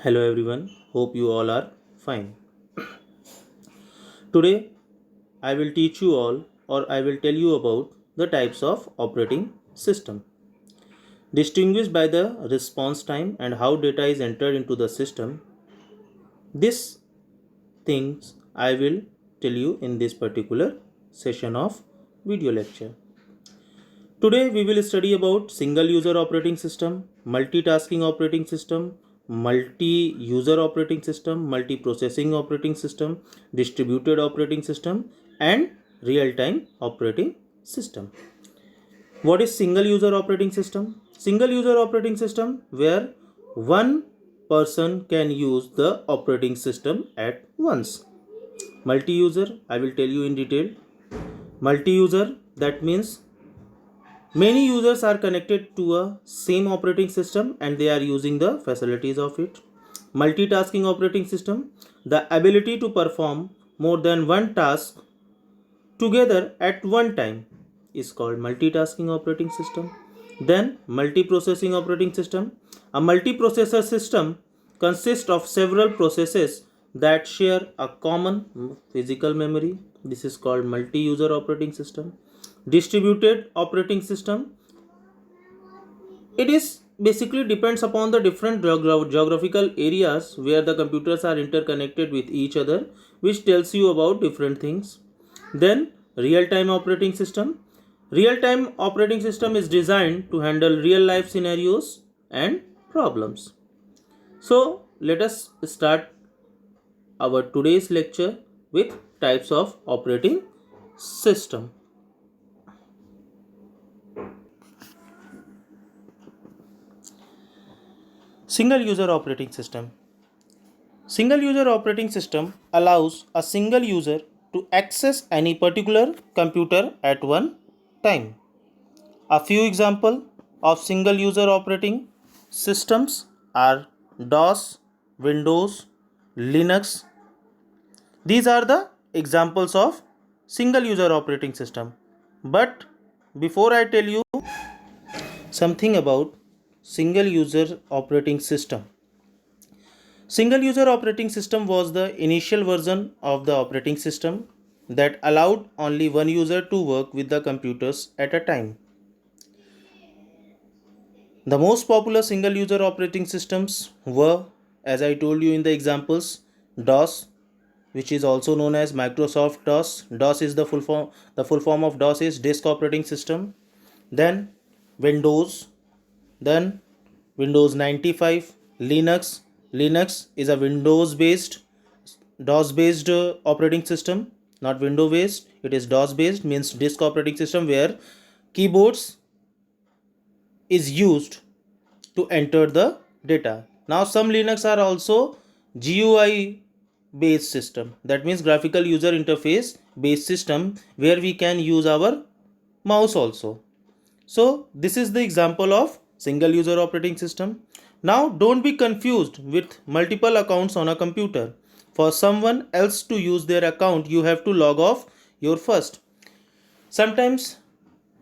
Hello everyone, hope you all are fine. Today I will teach you all or I will tell you about the types of operating system distinguished by the response time and how data is entered into the system. These things I will tell you in this particular session of video lecture. Today we will study about single user operating system, multitasking operating system, multi-user operating system, multi-processing operating system, distributed operating system and real-time operating system. What is single user operating system? Single user operating system where one person can use the operating system at once. Multi-user, I will tell you in detail. Multi-user, that means many users are connected to a same operating system and they are using the facilities of it. Multitasking operating system, the ability to perform more than one task together at one time is called multitasking operating system. Then multiprocessing operating system. A multiprocessor system consists of several processes that share a common physical memory. This is called multi-user operating system. Distributed operating system, it is basically depends upon the different geographical areas where the computers are interconnected with each other, which tells you about different things. Then real time operating system. Real time operating system is designed to handle real life scenarios and problems. So let us start our today's lecture with types of operating system. Single user operating system. Single user operating system allows a single user to access any particular computer at one time. A few examples of single user operating systems are DOS, Windows, Linux. These are the examples of single user operating system. But before I tell you something about single user operating system, single user operating system was the initial version of the operating system that allowed only one user to work with the computers at a time. The most popular single user operating systems were, as I told you in the examples, DOS, which is also known as Microsoft DOS. DOS is the full form of DOS is disk operating system. Then Windows, then Windows 95, Linux. Linux is a Windows based DOS based operating system, not Windows based. It is DOS based, means disk operating system where keyboards is used to enter the data. Now some Linux are also GUI based system, that means graphical user interface based system where we can use our mouse also. So this is the example of single user operating system. Now don't be confused with multiple accounts on a computer. For someone else to use their account, you have to log off your first. Sometimes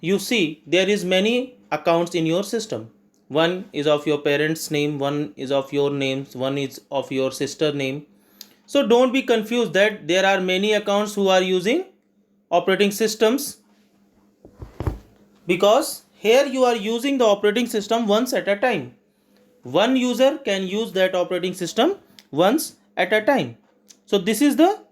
you see there is many accounts in your system. One is of your parents name, one is of your names, one is of your sister name. So don't be confused that there are many accounts who are using operating systems, because here you are using the operating system once at a time. One user can use that operating system once at a time. So this is the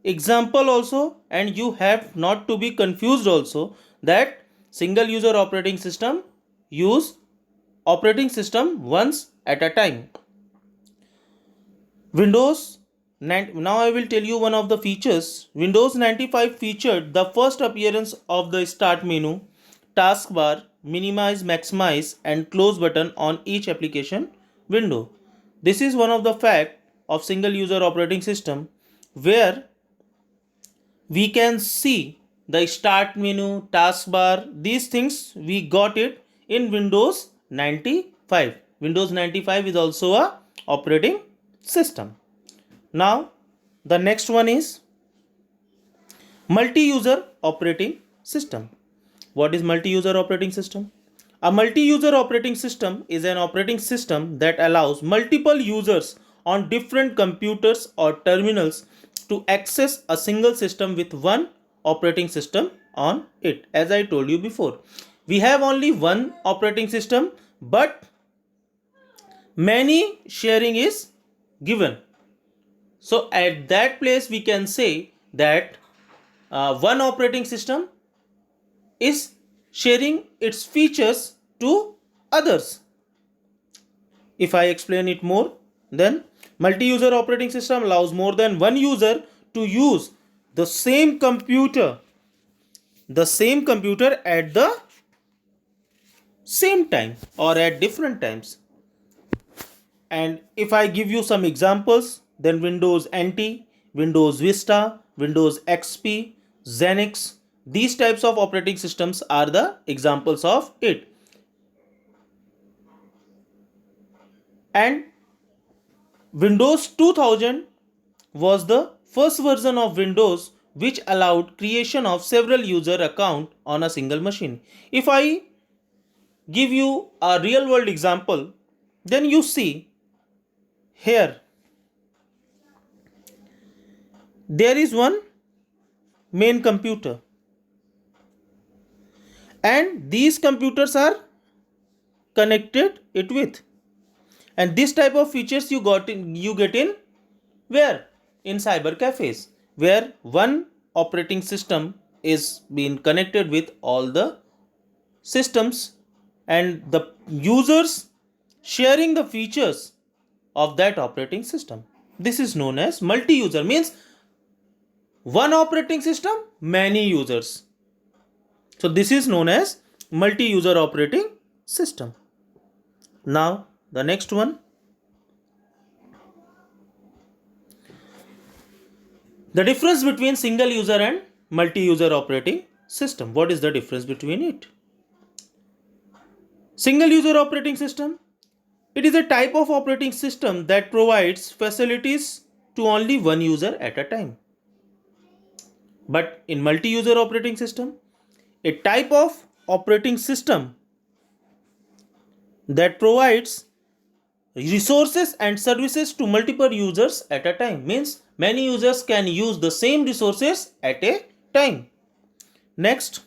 example also, and you have not to be confused also that single user operating system use operating system once at a time. Windows, now I will tell you one of the features. Windows 95 featured the first appearance of the start menu, taskbar, minimize, maximize and close button on each application window. This is one of the fact of single user operating system where we can see the start menu, taskbar, these things we got it in Windows 95. Windows 95 is also a operating system. Now the next one is multi-user operating system. What is multi-user operating system? A multi-user operating system is an operating system that allows multiple users on different computers or terminals to access a single system with one operating system on it. As I told you before, we have only one operating system, but many sharing is given. So at that place we can say that one operating system is sharing its features to others. If I explain it more, then multi-user operating system allows more than one user to use the same computer at the same time or at different times. And if I give you some examples, then Windows NT, Windows Vista, Windows XP, Xenix, these types of operating systems are the examples of it. And Windows 2000 was the first version of Windows which allowed creation of several user accounts on a single machine. If I give you a real world example, then you see here there is one main computer and these computers are connected it with, and this type of features you get in where? In cyber cafes, where one operating system is being connected with all the systems and the users sharing the features of that operating system. This is known as multi-user, means one operating system, many users. So this is known as multi-user operating system. Now the next one, the difference between single user and multi-user operating system. What is the difference between it? Single user operating system, it is a type of operating system that provides facilities to only one user at a time. But in multi-user operating system, a type of operating system that provides resources and services to multiple users at a time, means many users can use the same resources at a time. Next,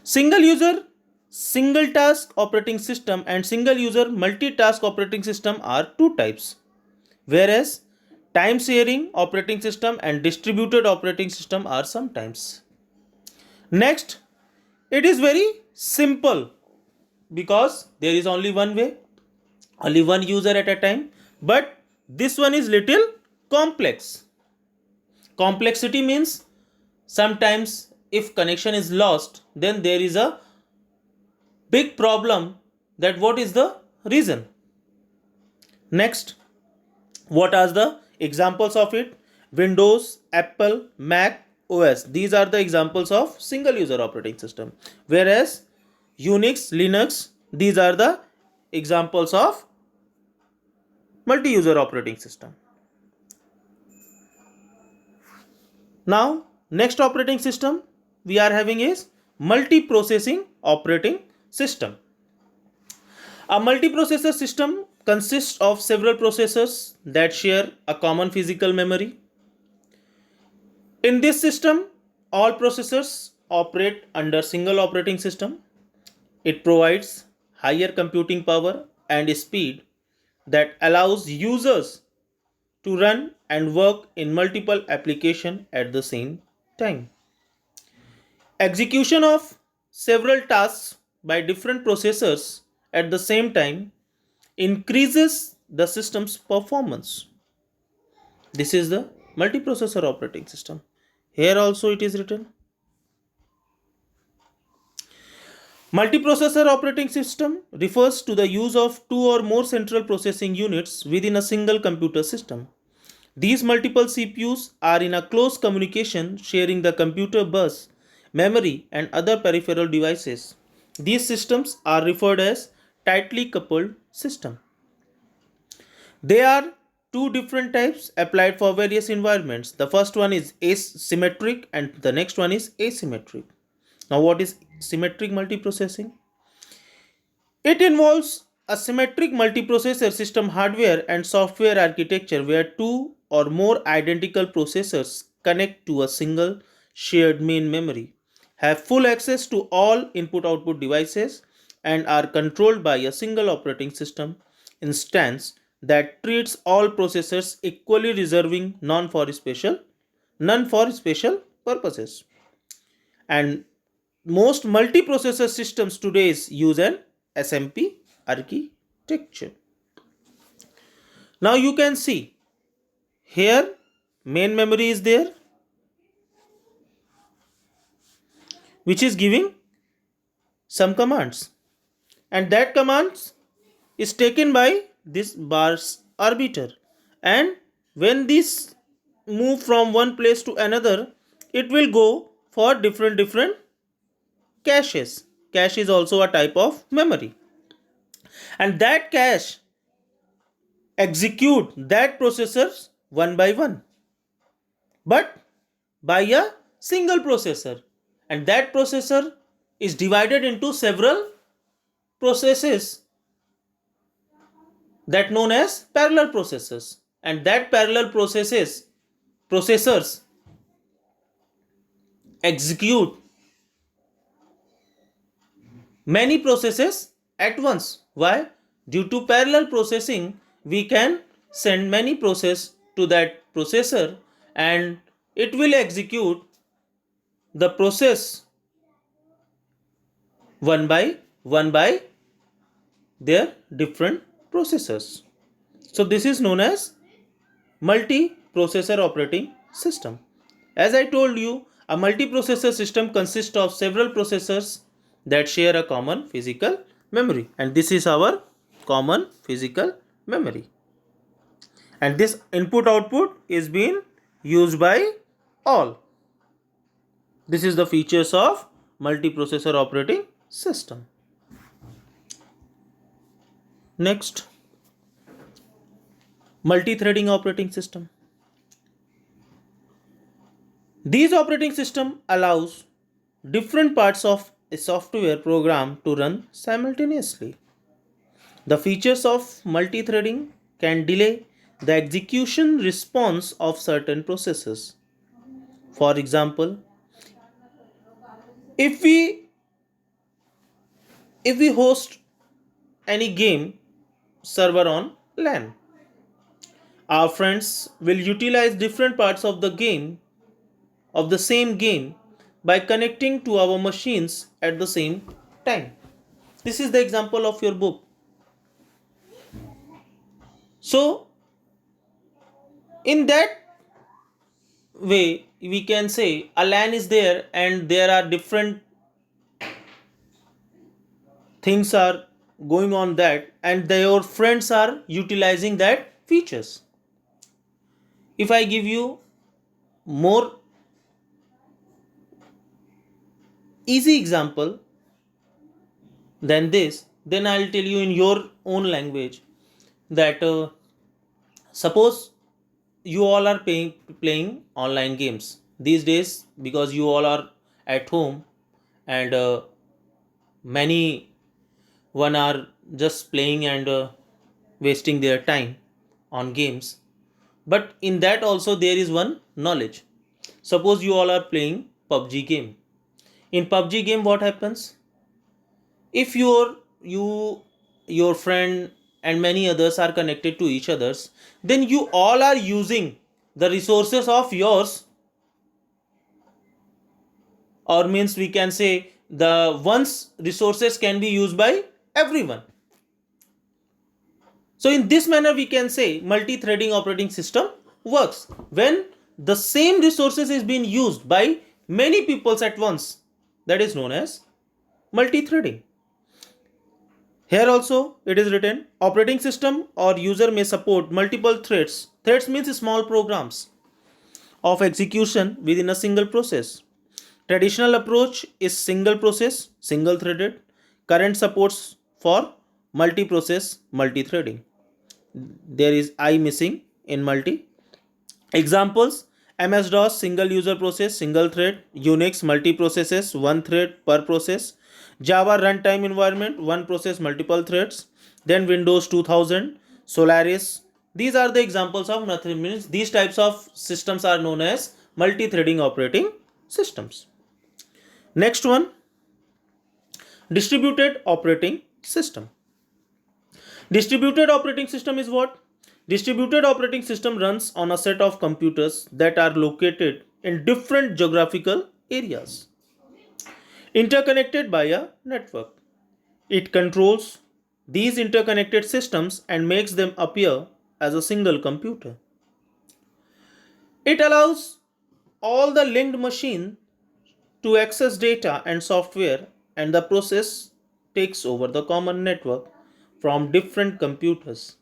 single user single task operating system and single user multitask operating system are two types, whereas time sharing operating system and distributed operating system are sometimes. Next, it is very simple because there is only one way, only one user at a time, but this one is little complex. Complexity means sometimes if connection is lost, then there is a big problem that what is the reason. Next, what are the examples of it? Windows, Apple, Mac OS, these are the examples of single user operating system, whereas Unix, Linux, these are the examples of multi-user operating system. Now next operating system we are having is multiprocessing operating system. A multiprocessor system consists of several processors that share a common physical memory. In this system, all processors operate under single operating system. It provides higher computing power and speed that allows users to run and work in multiple applications at the same time. Execution of several tasks by different processors at the same time increases the system's performance. This is the multiprocessor operating system. Here also it is written. Multiprocessor operating system refers to the use of two or more central processing units within a single computer system. These multiple CPUs are in a close communication, sharing the computer bus, memory, and other peripheral devices. These systems are referred as tightly coupled system. There are two different types applied for various environments. The first one is symmetric and the next one is asymmetric. Now, what is symmetric multiprocessing? It involves a symmetric multiprocessor system hardware and software architecture where two or more identical processors connect to a single shared main memory, have full access to all input output devices, and are controlled by a single operating system instance that treats all processors equally, reserving none for special purposes. And most multiprocessor systems today use an SMP architecture. Now you can see here main memory is there, which is giving some commands, and that commands is taken by this bars arbiter, and when this move from one place to another, it will go for different caches. Cache is also a type of memory, and that cache execute that processors one by one, but by a single processor, and that processor is divided into several processes that known as parallel processors, and that parallel processors execute many processes at once. Why? Due to parallel processing, we can send many processes to that processor, and it will execute the process one by their different processors. So this is known as multi-processor operating system. As I told you, a multiprocessor system consists of several processors that share a common physical memory, and this is our common physical memory. And this input output is being used by all. This is the features of multiprocessor operating system. Next, multi-threading operating system. These operating system allows different parts of a software program to run simultaneously. The features of multi-threading can delay the execution response of certain processes. For example, if we host any game server on LAN, our friends will utilize different parts of the same game by connecting to our machines at the same time. This is the example of your book. So in that way, we can say a LAN is there and there are different things are going on that, and your friends are utilizing that features. If I give you more easy example than this, then I'll tell you in your own language that suppose you all are playing online games these days, because you all are at home, and many one are just playing and wasting their time on games. But in that also there is one knowledge. Suppose you all are playing PUBG game. In PUBG game, what happens? If your friend and many others are connected to each others, then you all are using the resources of yours, or means we can say the one's resources can be used by everyone. So in this manner we can say multi-threading operating system works when the same resources is being used by many peoples at once. That is known as multi-threading. Here also it is written operating system or user may support multiple threads. Threads means small programs of execution within a single process. Traditional approach is single process, single threaded. Current supports for multi-process, multi-threading. There is I missing in multi. Examples: MS-DOS, single user process, single thread. Unix, multi-processes, one thread per process. Java runtime environment, one process, multiple threads. Then Windows 2000, Solaris. These are the examples of nothing means these types of systems are known as multi-threading operating systems. Next one, distributed operating system. Distributed operating system is what? Distributed operating system runs on a set of computers that are located in different geographical areas, interconnected by a network. It controls these interconnected systems and makes them appear as a single computer. It allows all the linked machines to access data and software, and the process takes over the common network from different computers,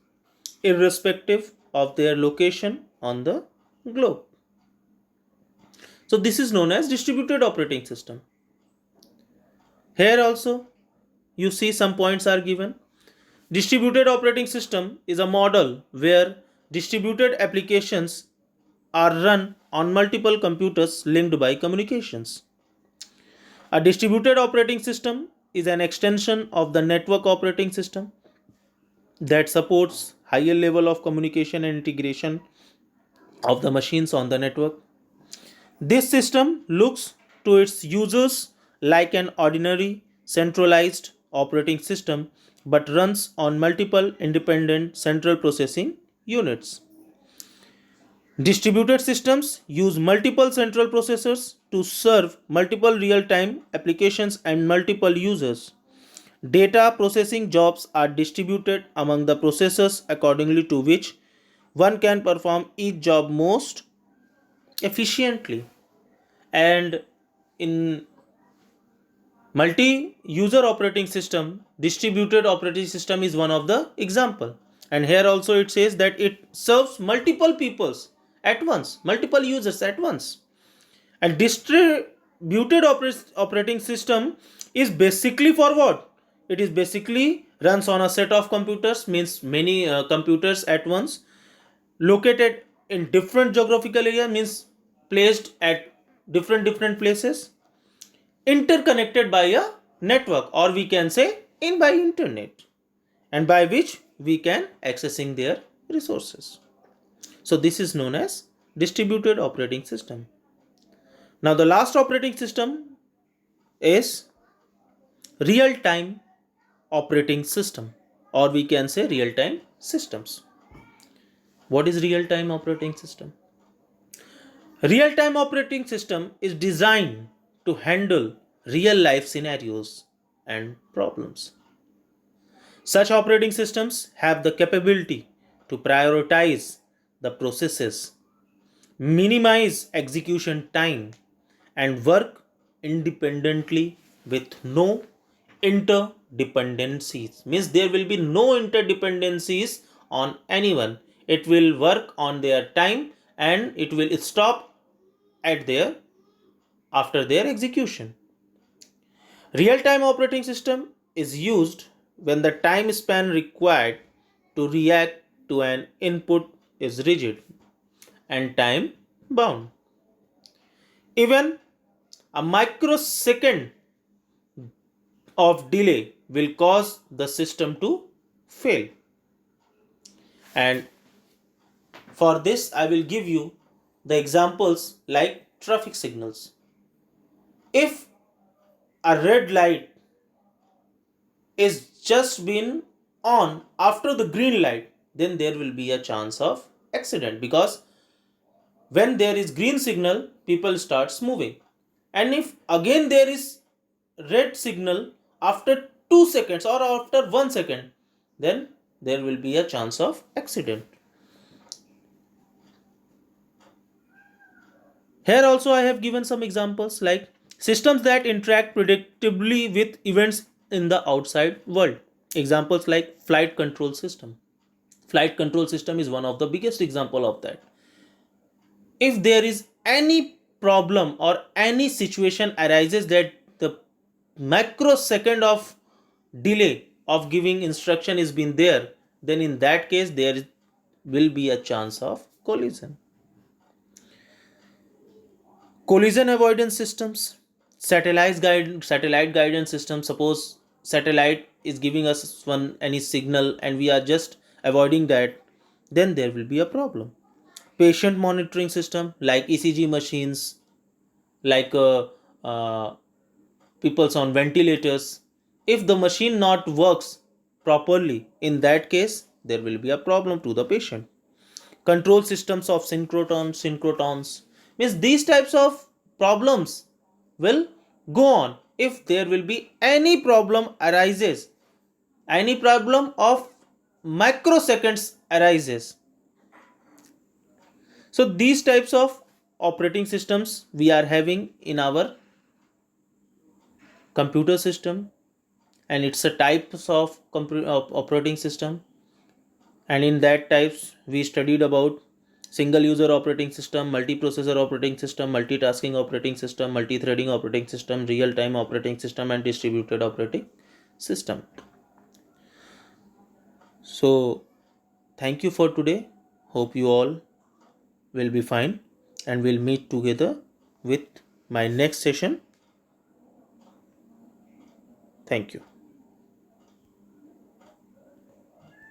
irrespective of their location on the globe. So this is known as distributed operating system. Here also you see some points are given. Distributed operating system is a model where distributed applications are run on multiple computers linked by communications. A distributed operating system is an extension of the network operating system that supports higher level of communication and integration of the machines on the network. This system looks to its users like an ordinary centralized operating system but runs on multiple independent central processing units. Distributed systems use multiple central processors to serve multiple real-time applications and multiple users. Data processing jobs are distributed among the processors accordingly to which one can perform each job most efficiently. And in multi-user operating system, distributed operating system is one of the example. And here also it says that it serves multiple peoples at once, multiple users at once. And distributed operating system is basically for what? It is basically runs on a set of computers, means many computers at once, located in different geographical area, means placed at different places, interconnected by a network, or we can say in by internet, and by which we can accessing their resources. So this is known as distributed operating system. Now the last operating system is real time operating system, or we can say real time systems. What is real time operating system? Real time operating system is designed to handle real life scenarios and problems. Such operating systems have the capability to prioritize the processes, minimize execution time, and work independently with no interdependencies. Means there will be no interdependencies on anyone. It will work on their time and it will stop at their after their execution. Real-time operating system is used when the time span required to react to an input is rigid and time bound. Even a microsecond of delay will cause the system to fail. And for this, I will give you the examples like traffic signals. If a red light is just been on after the green light, then there will be a chance of accident, because when there is green signal, people starts moving, and if again there is red signal after 2 seconds or after 1 second, then there will be a chance of accident. Here also I have given some examples like systems that interact predictably with events in the outside world. Examples like flight control system. Flight control system is one of the biggest example of that. If there is any problem or any situation arises that the microsecond of delay of giving instruction is been there, then in that case there will be a chance of collision. Collision avoidance systems, satellite guidance system. Suppose satellite is giving us one any signal and we are just avoiding that, then there will be a problem. Patient monitoring system like ECG machines, like people's on ventilators. If the machine not works properly, in that case there will be a problem to the patient. Control systems of synchrotrons means these types of problems will go on. If there will be any problem arises, any problem of microseconds arises, so these types of operating systems we are having in our computer system, and it's a types of operating system. And in that types we studied about single user operating system, multiprocessor operating system, multitasking operating system, multi-threading operating system, real time operating system, and distributed operating system. So thank you for today. Hope you all will be fine, and we'll meet together with my next session. Thank you.